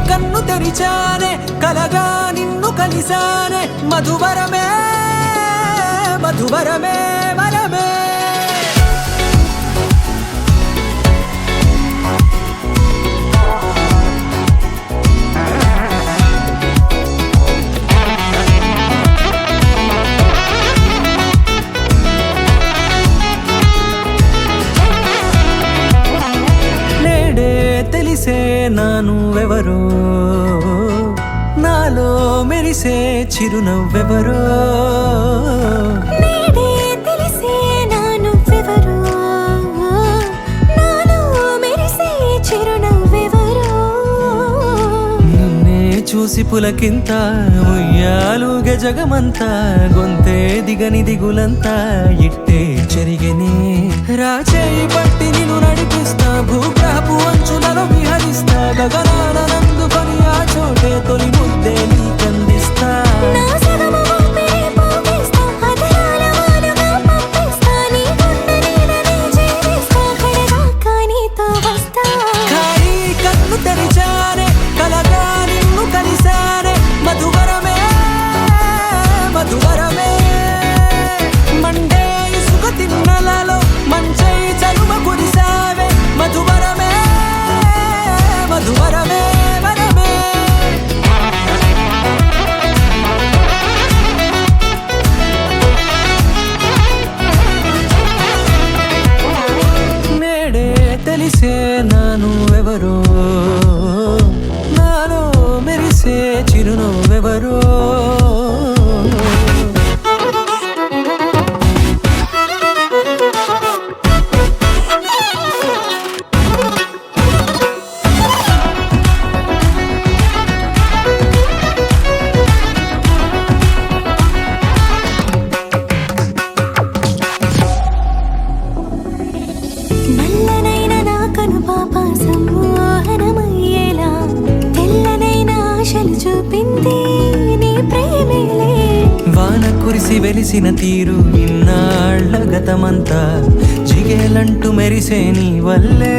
కన్ను తెరిచానే కలగా నిన్ను కలిసానే మధువరమే మధువరమే వరమే తెలిసే నానువెవరో నాలో మెరిసే చిరునవ్వెవరో నేడే తెలిసే నానువెవరో నాలో మెరిసే చిరునవ్వెవరో నిన్నే చూసి పులకింత ఉయ్యాలుగే జగమంతా గొంతే దిగని దిగులంతా ఇట్టే చెరిగెనే రాచేయి పట్టి నిన్ను నడిపిస్తా భూగ్రహపు అంచులలో విహరిస్తా గగనాన నందుకొని ఆ చోటే తొలి ముద్దే నీకందిస్తా నా సగమ ఊపిరి పోగిస్తా అధరాల వానగా పంపిస్తా నీ గుండె నీడనే చేరిస్తా కడదాకా నీతో వస్తా ఖాళీ కన్ను తెరిచానే కలగా నిన్ను కలిసానే మధువరమే మధువరమే మండే ఇసుక తిన్నలలో మంచై చలువ కురిసావే మధువరమే మధువరమే వరమే నేడే తెలిసే నానువెవరో నాలో మెరిసే చిరునవ్వెవరో నల్లనైన నా కనుపాప సమ్మోహనమయ్యేలా తెల్లనైన ఆశలు చూపింది నీ ప్రేమేలే వాన కురిసి వెలిసిన తీరు ఇన్నాళ్ల గతమంతా జిగేలంటూ మెరిసే నీ వల్లే